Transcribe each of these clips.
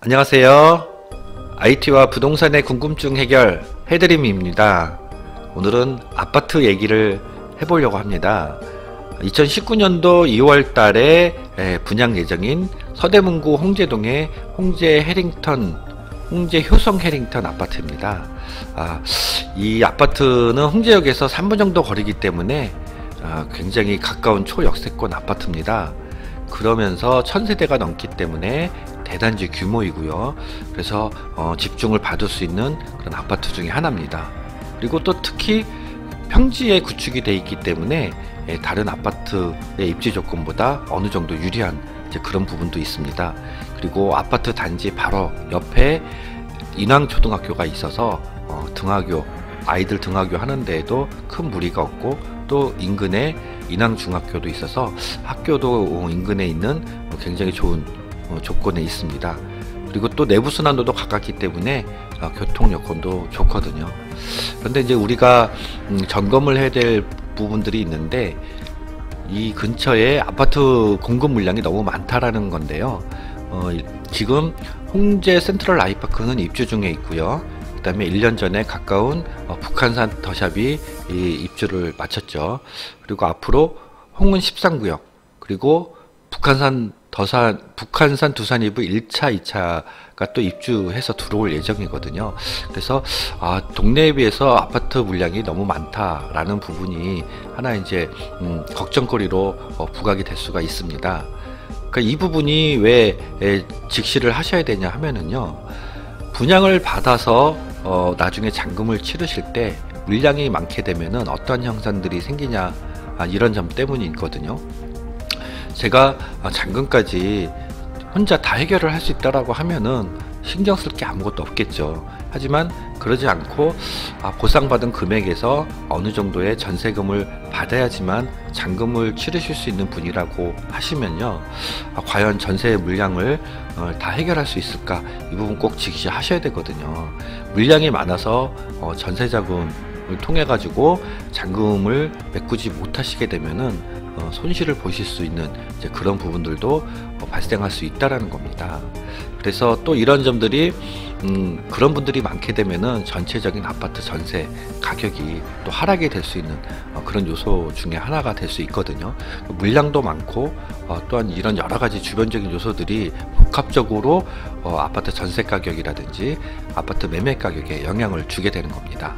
안녕하세요. IT와 부동산의 궁금증 해결 해드림입니다. 오늘은 아파트 얘기를 해보려고 합니다. 2019년도 2월 달에 분양 예정인 서대문구 홍제동의 홍제효성 해링턴 아파트입니다. 이 아파트는 홍제역에서 3분 정도 거리기 때문에 굉장히 가까운 초역세권 아파트입니다. 그러면서 1000세대가 넘기 때문에 대단지 규모이고요. 그래서 집중을 받을 수 있는 그런 아파트 중에 하나입니다. 그리고 또 특히 평지에 구축이 되어 있기 때문에 다른 아파트의 입지 조건보다 어느 정도 유리한 그런 부분도 있습니다. 그리고 아파트 단지 바로 옆에 인왕초등학교가 있어서 아이들 등하교 하는 데에도 큰 무리가 없고, 또 인근에 인왕중학교도 있어서 학교도 인근에 있는 굉장히 좋은 조건에 있습니다. 그리고 또 내부순환도도 가깝기 때문에 교통 여건도 좋거든요. 그런데 이제 우리가 점검을 해야 될 부분들이 있는데, 이 근처에 아파트 공급 물량이 너무 많다라는 건데요. 지금 홍제 센트럴 아이파크는 입주 중에 있고요. 그 다음에 1년 전에 가까운 북한산 더샵이 입주를 마쳤죠. 그리고 앞으로 홍은 13구역, 그리고 북한산 두산이브 1차, 2차가 또 입주해서 들어올 예정이거든요. 그래서 동네에 비해서 아파트 물량이 너무 많다라는 부분이 하나 이제 걱정거리로 부각이 될 수가 있습니다. 그러니까 이 부분이 왜 직시를 하셔야 되냐 하면은요, 분양을 받아서 나중에 잔금을 치르실 때 물량이 많게 되면은 어떤 형상들이 생기냐, 이런 점 때문이 있거든요. 제가 잔금까지 혼자 다 해결을 할 수 있다라고 하면은 신경 쓸 게 아무것도 없겠죠. 하지만 그러지 않고 보상받은 금액에서 어느 정도의 전세금을 받아야지만 잔금을 치르실 수 있는 분이라고 하시면요, 과연 전세 물량을 다 해결할 수 있을까, 이 부분 꼭 직시하셔야 되거든요. 물량이 많아서 전세자금을 통해 가지고 잔금을 메꾸지 못하시게 되면은 손실을 보실 수 있는 그런 부분들도 발생할 수 있다라는 겁니다. 그래서 또 이런 점들이 그런 분들이 많게 되면은 전체적인 아파트 전세 가격이 또 하락이 될 수 있는 그런 요소 중에 하나가 될 수 있거든요. 물량도 많고 또한 이런 여러 가지 주변적인 요소들이 복합적으로 아파트 전세 가격이라든지 아파트 매매 가격에 영향을 주게 되는 겁니다.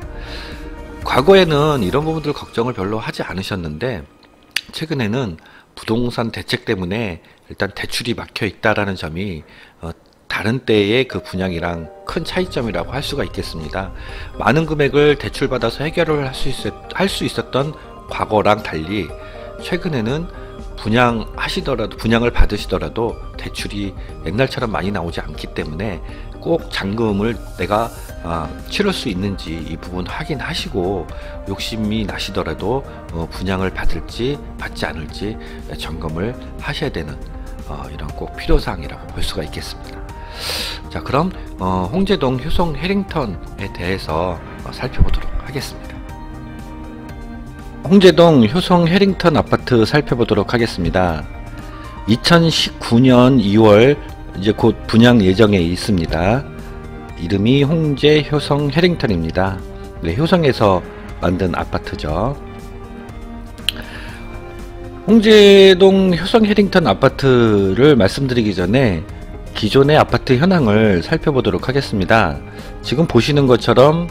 과거에는 이런 부분들 걱정을 별로 하지 않으셨는데, 최근에는 부동산 대책 때문에 일단 대출이 막혀 있다라는 점이 다른 때의 그 분양이랑 큰 차이점이라고 할 수가 있겠습니다. 많은 금액을 대출받아서 해결을 할 수 있었던 과거랑 달리 최근에는 분양을 받으시더라도 대출이 옛날처럼 많이 나오지 않기 때문에 꼭 잔금을 내가 치를 수 있는지 이 부분 확인하시고, 욕심이 나시더라도 분양을 받을지 받지 않을지 점검을 하셔야 되는 이런 꼭 필요사항이라고 볼 수가 있겠습니다. 자, 그럼 홍제동 효성 해링턴에 대해서 살펴보도록 하겠습니다. 홍제동 효성 해링턴 아파트 살펴보도록 하겠습니다. 2019년 2월 이제 곧 분양 예정에 있습니다. 이름이 홍제 효성 해링턴입니다. 네, 효성에서 만든 아파트죠. 홍제동 효성 해링턴 아파트를 말씀드리기 전에 기존의 아파트 현황을 살펴보도록 하겠습니다. 지금 보시는 것처럼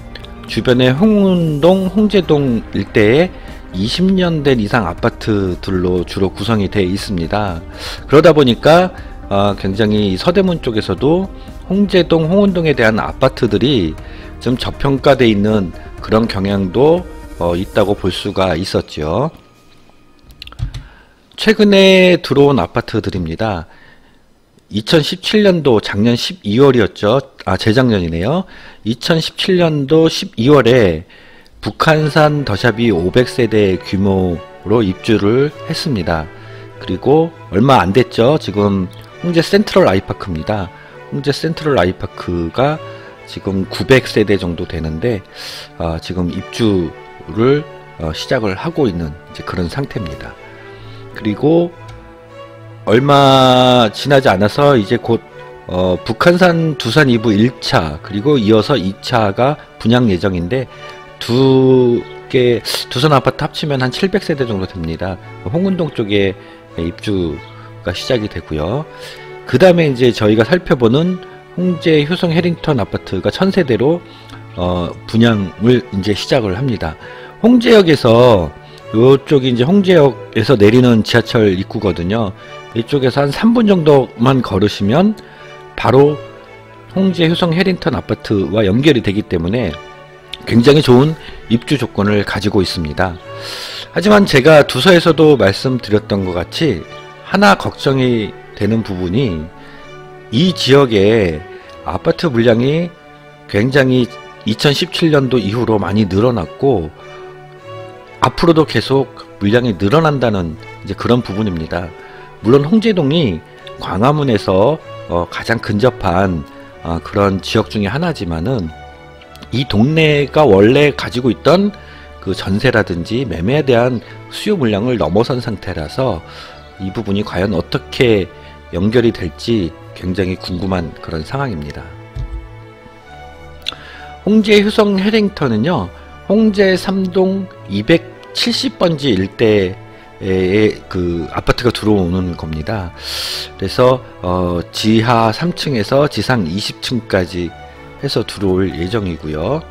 주변의 홍은동, 홍제동 일대에 20년 된 이상 아파트들로 주로 구성이 되어 있습니다. 그러다 보니까 굉장히 서대문 쪽에서도 홍제동, 홍은동에 대한 아파트들이 좀 저평가되어 있는 그런 경향도 있다고 볼 수가 있었죠. 최근에 들어온 아파트들입니다. 2017년도 작년 12월이었죠. 재작년이네요. 2017년도 12월에 북한산 더샵이 500세대 규모로 입주를 했습니다. 그리고 얼마 안 됐죠. 지금 홍제 센트럴 아이파크입니다. 홍제 센트럴 아이파크가 지금 900세대 정도 되는데 지금 입주를 시작을 하고 있는 이제 그런 상태입니다. 그리고 얼마 지나지 않아서 이제 곧 북한산 두산 2부 1차 그리고 이어서 2차가 분양 예정인데 두산 아파트 합치면 한 700세대 정도 됩니다. 홍은동 쪽에 입주가 시작이 되고요. 그 다음에 이제 저희가 살펴보는 홍제 효성 해링턴 아파트가 1000세대로 분양을 이제 시작을 합니다. 홍제역에서 이쪽이 이제 홍제역에서 내리는 지하철 입구거든요. 이쪽에서 한 3분 정도만 걸으시면 바로 홍제 효성 해링턴 아파트와 연결이 되기 때문에 굉장히 좋은 입주 조건을 가지고 있습니다. 하지만 제가 두서에서도 말씀드렸던 것 같이 하나 걱정이 되는 부분이 이 지역에 아파트 물량이 굉장히 2017년도 이후로 많이 늘어났고 앞으로도 계속 물량이 늘어난다는 이제 그런 부분입니다. 물론 홍제동이 광화문에서 가장 근접한 그런 지역 중에 하나지만은 이 동네가 원래 가지고 있던 그 전세라든지 매매에 대한 수요 물량을 넘어선 상태라서 이 부분이 과연 어떻게 연결이 될지 굉장히 궁금한 그런 상황입니다. 홍제 효성 해링턴은요, 홍제 3동 270번지 일대에 그 아파트가 들어오는 겁니다. 그래서 지하 3층에서 지상 20층까지 해서 들어올 예정이고요.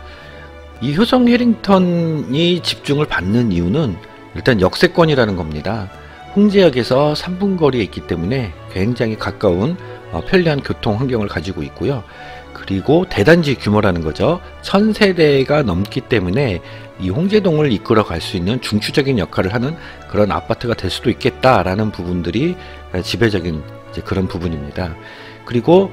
이 효성 해링턴이 집중을 받는 이유는 일단 역세권이라는 겁니다. 홍제역에서 3분 거리에 있기 때문에 굉장히 가까운 편리한 교통 환경을 가지고 있고요. 그리고 대단지 규모라는 거죠. 1000세대가 넘기 때문에 이 홍제동을 이끌어 갈 수 있는 중추적인 역할을 하는 그런 아파트가 될 수도 있겠다라는 부분들이 지배적인 이제 그런 부분입니다. 그리고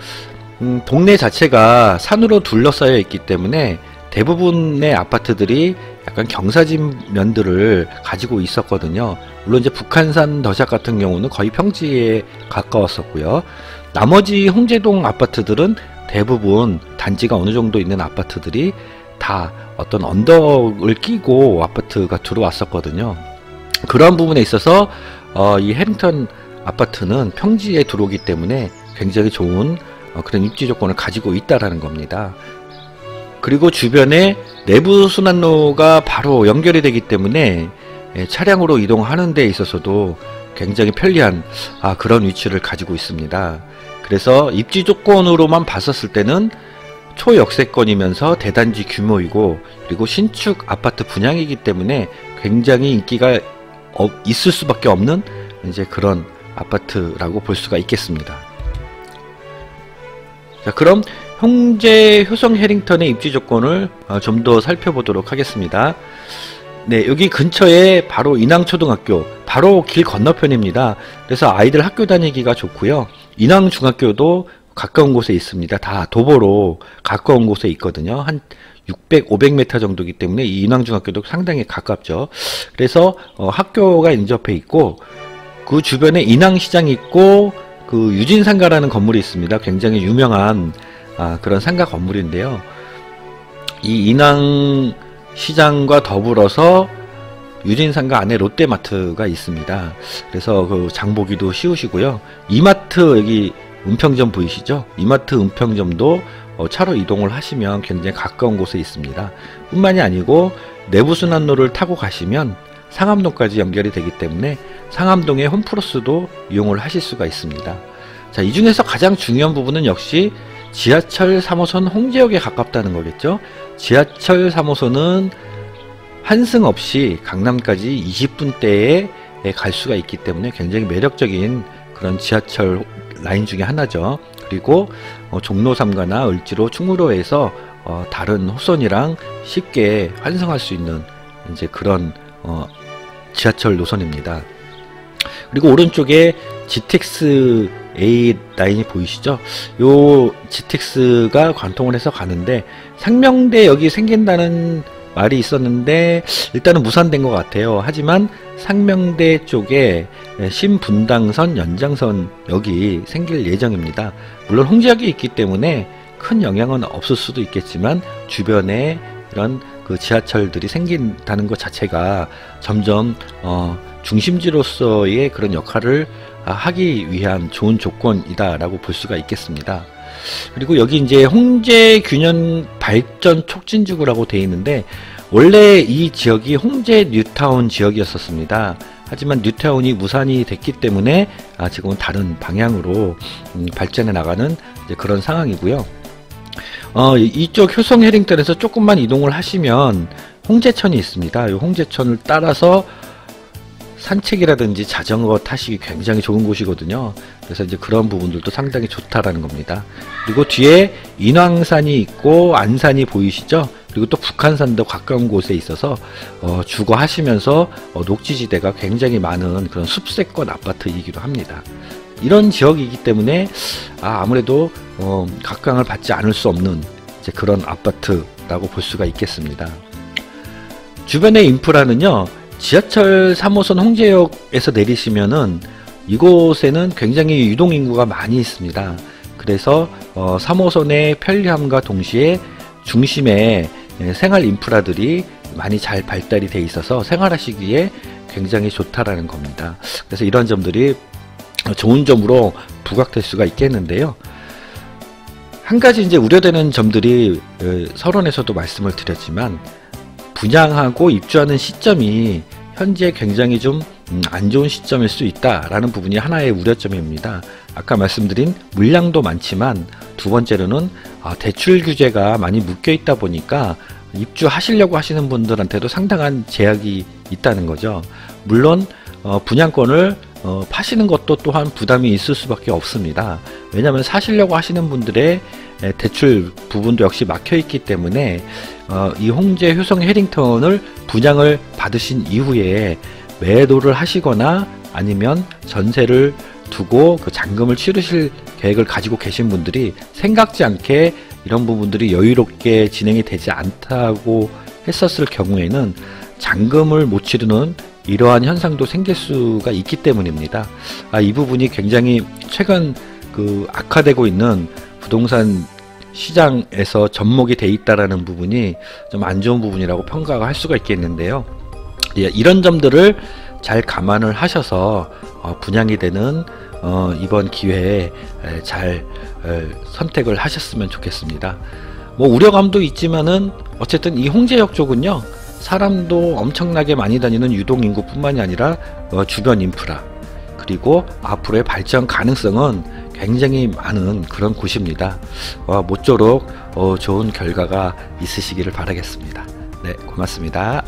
동네 자체가 산으로 둘러싸여 있기 때문에 대부분의 아파트들이 약간 경사진 면들을 가지고 있었거든요. 물론 이제 북한산 더샵 같은 경우는 거의 평지에 가까웠었고요. 나머지 홍제동 아파트들은 대부분 단지가 어느 정도 있는 아파트들이 다 어떤 언덕을 끼고 아파트가 들어왔었거든요. 그런 부분에 있어서 이 해링턴 아파트는 평지에 들어오기 때문에 굉장히 좋은 그런 입지 조건을 가지고 있다라는 겁니다. 그리고 주변에 내부 순환로가 바로 연결이 되기 때문에 차량으로 이동하는 데 있어서도 굉장히 편리한 그런 위치를 가지고 있습니다. 그래서 입지 조건으로만 봤었을 때는 초역세권이면서 대단지 규모이고 그리고 신축 아파트 분양이기 때문에 굉장히 인기가 있을 수밖에 없는 이제 그런 아파트라고 볼 수가 있겠습니다. 자, 그럼 홍제 효성 해링턴의 입지 조건을 좀 더 살펴보도록 하겠습니다. 네, 여기 근처에 바로 인왕초등학교, 바로 길 건너편입니다. 그래서 아이들 학교 다니기가 좋고요. 인왕중학교도 가까운 곳에 있습니다. 다 도보로 가까운 곳에 있거든요. 한 600, 500m 정도이기 때문에 이 인왕중학교도 상당히 가깝죠. 그래서 학교가 인접해 있고 그 주변에 인왕시장이 있고 그 유진상가라는 건물이 있습니다. 굉장히 유명한 그런 상가 건물인데요. 이 인왕시장과 더불어서 유진상가 안에 롯데마트가 있습니다. 그래서 그 장보기도 쉬우시고요. 이마트 여기 은평점 보이시죠? 이마트 은평점도 차로 이동을 하시면 굉장히 가까운 곳에 있습니다. 뿐만이 아니고 내부순환로를 타고 가시면 상암동까지 연결이 되기 때문에 상암동의 홈플러스도 이용을 하실 수가 있습니다. 자, 이 중에서 가장 중요한 부분은 역시 지하철 3호선 홍제역에 가깝다는 거겠죠. 지하철 3호선은 환승 없이 강남까지 20분대에 갈 수가 있기 때문에 굉장히 매력적인 그런 지하철 라인 중에 하나죠. 그리고 종로 3가나 을지로 충무로에서 다른 호선이랑 쉽게 환승할 수 있는 이제 그런 지하철 노선입니다. 그리고 오른쪽에 GTX A 라인이 보이시죠? 요 GTX가 관통을 해서 가는데 상명대 여기 생긴다는 말이 있었는데 일단은 무산된 것 같아요. 하지만 상명대 쪽에 신분당선 연장선 여기 생길 예정입니다. 물론 홍제역이 있기 때문에 큰 영향은 없을 수도 있겠지만 주변에 이런 그 지하철들이 생긴다는 것 자체가 점점 중심지로서의 그런 역할을 하기 위한 좋은 조건이다 라고 볼 수가 있겠습니다. 그리고 여기 이제 홍제균현 발전 촉진지구라고 되어 있는데, 원래 이 지역이 홍제 뉴타운 지역이었었습니다. 하지만 뉴타운이 무산이 됐기 때문에 지금은 다른 방향으로 발전해 나가는 이제 그런 상황이고요. 이쪽 효성 해링턴에서 조금만 이동을 하시면 홍제천이 있습니다. 이 홍제천을 따라서 산책이라든지 자전거 타시기 굉장히 좋은 곳이거든요. 그래서 이제 그런 부분들도 상당히 좋다라는 겁니다. 그리고 뒤에 인왕산이 있고 안산이 보이시죠? 그리고 또 북한산도 가까운 곳에 있어서 주거 하시면서 녹지지대가 굉장히 많은 그런 숲세권 아파트이기도 합니다. 이런 지역이기 때문에 아무래도 각광을 받지 않을 수 없는 이제 그런 아파트라고 볼 수가 있겠습니다. 주변의 인프라는요, 지하철 3호선 홍제역에서 내리시면은 이곳에는 굉장히 유동인구가 많이 있습니다. 그래서 3호선의 편리함과 동시에 중심에 생활 인프라들이 많이 잘 발달이 돼 있어서 생활하시기에 굉장히 좋다라는 겁니다. 그래서 이런 점들이 좋은 점으로 부각될 수가 있겠는데요. 한 가지 이제 우려되는 점들이 서론에서도 말씀을 드렸지만, 분양하고 입주하는 시점이 현재 굉장히 좀 안 좋은 시점일 수 있다라는 부분이 하나의 우려점입니다. 아까 말씀드린 물량도 많지만, 두 번째로는 대출 규제가 많이 묶여 있다 보니까 입주하시려고 하시는 분들한테도 상당한 제약이 있다는 거죠. 물론 분양권을 파시는 것도 또한 부담이 있을 수밖에 없습니다. 왜냐하면 사시려고 하시는 분들의 대출 부분도 역시 막혀 있기 때문에 이 홍제 효성 해링턴을 분양을 받으신 이후에 매도를 하시거나 아니면 전세를 두고 그 잔금을 치르실 계획을 가지고 계신 분들이 생각지 않게 이런 부분들이 여유롭게 진행이 되지 않다고 했었을 경우에는 잔금을 못 치르는 이러한 현상도 생길 수가 있기 때문입니다. 이 부분이 굉장히 최근 악화되고 있는 부동산 시장에서 접목이 돼 있다라는 부분이 좀 안 좋은 부분이라고 평가할 수가 있겠는데요. 이런 점들을 잘 감안을 하셔서 분양이 되는 이번 기회에 잘 선택을 하셨으면 좋겠습니다. 뭐 우려감도 있지만은 어쨌든 이 홍제역 쪽은요, 사람도 엄청나게 많이 다니는 유동인구 뿐만이 아니라 주변 인프라, 그리고 앞으로의 발전 가능성은 굉장히 많은 그런 곳입니다. 모쪼록 좋은 결과가 있으시기를 바라겠습니다. 네, 고맙습니다.